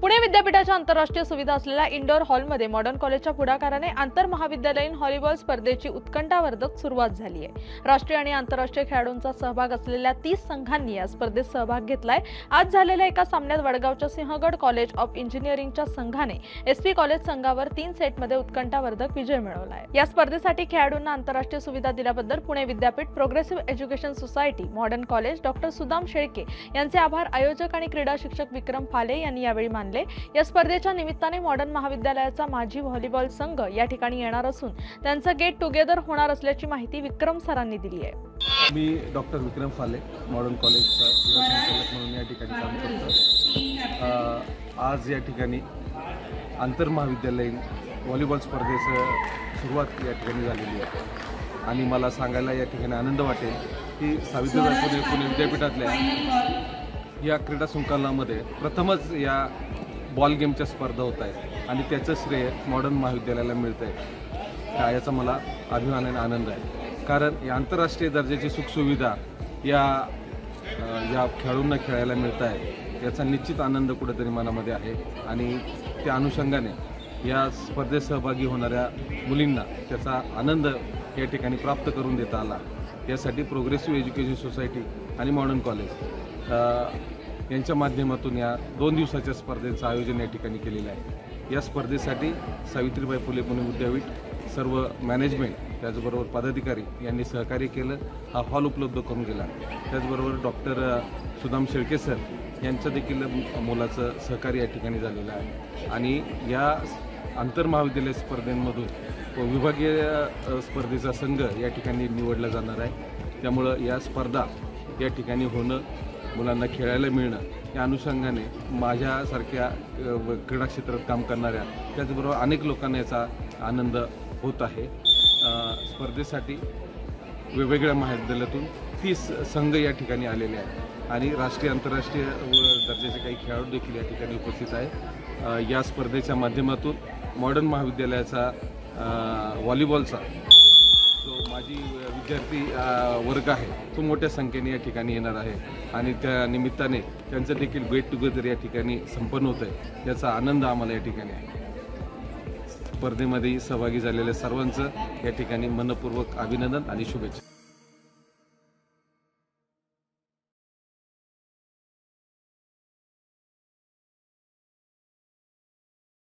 पुणे विद्यापीठाच्या आंतरराष्ट्रीय सुविधा असलेल्या इंडोर हॉलमध्ये मॉडर्न कॉलेजच्या पुढाकाराने आंतर महाविद्यालयीन व्हॉलीबॉल स्पर्धेची उत्कंठावर्धक सुरुवात झाली आहे। राष्ट्रीय आणि आंतरराष्ट्रीय खेळाडूंचा सहभाग असलेल्या 30 संघांनी या स्पर्धेत सहभाग घेतलाय। आज झालेल्या एका सामन्यात वडगावच्या सिंहगड कॉलेज ऑफ इंजिनिअरिंगच्या संघाने एसपी कॉलेज संघावर 3 सेटमध्ये उत्कंठावर्धक विजय मिळवलाय। या स्पर्धेसाठी खेळाडूंना आंतरराष्ट्रीय सुविधा दिल्याबद्दल पुणे विद्यापीठ, progressive education society, modern college, doctor Sudam Shelke यांचे आभार आयोजक आणि क्रीडा शिक्षक विक्रम फाले यांनी यावेळी मानले। या स्पर्धेच्या निमित्ताने मॉडर्न महाविद्यालयाचा माजी व्हॉलीबॉल संघ या ठिकाणी येणार असून त्यांचं गेट टुगेदर होणार असल्याची माहिती विक्रम सरांनी दिली आहे। मी डॉक्टर विक्रम फाले मॉडर्न कॉलेजचा क्रीडा संचालक म्हणून या ठिकाणी काम करतो। आज या ठिकाणी आंतर महाविद्यालयीन व्हॉलीबॉल स्पर्धेचं सुरुवात या ठिकाणी झालेली आहे आणि मला सांगायला या ठिकाणी आनंद वाटेल की सावित्रीबाई पुणे विद्यापीठातल्या या क्रीडा संकुलामध्ये प्रथमच या बॉल गेमच्या स्पर्धा होत आहेत आणि त्याचं श्रेय मॉडर्न महाविद्यालयाला मिळतं आहे। याचा मला अभिमान आणि आनंद आहे, कारण या आंतरराष्ट्रीय दर्जाची सुखसुविधा या खेळाडूंना खेळायला मिळत आहे याचा निश्चित आनंद कुठेतरी मनामध्ये आहे आणि त्या अनुषंगाने या स्पर्धेत सहभागी होणाऱ्या मुलींना त्याचा आनंद या ठिकाणी प्राप्त करून देता आला। यासाठी प्रोग्रेसिव्ह एज्युकेशन सोसायटी आणि मॉडर्न कॉलेज यांच्या माध्यमातून या 2 दिवसाच्या स्पर्धेचं आयोजन या ठिकाणी केलेलं आहे। या स्पर्धेसाठी सावित्रीबाई फुले पुणे विद्यापीठ, सर्व मॅनेजमेंट, त्याचबरोबर पदाधिकारी यांनी सहकार्य केलं, हा हॉल उपलब्ध करून दिला। त्याचबरोबर डॉक्टर सुदाम शेळके सर यांचं देखील मोलाचं सहकार्य या ठिकाणी झालेलं आहे आणि या आंतरमहाविद्यालय स्पर्धेंमधून विभागीय स्पर्धेचा संघ या ठिकाणी निवडला जाणार आहे। त्यामुळं या स्पर्धा या ठिकाणी होणं, मुलांना खेळायला मिळणं या अनुषंगाने माझ्यासारख्या क्रीडा क्षेत्रात काम करणाऱ्या त्याचबरोबर अनेक लोकांना याचा आनंद होत आहे। स्पर्धेसाठी वेगवेगळ्या महाविद्यालयातून 30 संघ या ठिकाणी आलेले आहेत आणि राष्ट्रीय आंतरराष्ट्रीय दर्जाचे काही खेळाडू देखील या ठिकाणी उपस्थित आहेत। या स्पर्धेच्या माध्यमातून मॉडर्न महाविद्यालयाचा व्हॉलीबॉलचा जो माजी विद्यार्थी वर्ग आहे तो मोठ्या संख्येने या ठिकाणी येणार आहे आणि त्या निमित्ताने त्यांचं देखील गेट टुगेदर या ठिकाणी संपन्न होत आहे, याचा आनंद आम्हाला या ठिकाणी आहे। स्पर्धेमध्ये सहभागी झालेल्या सर्वांचं या ठिकाणी मनपूर्वक अभिनंदन आणि शुभेच्छा।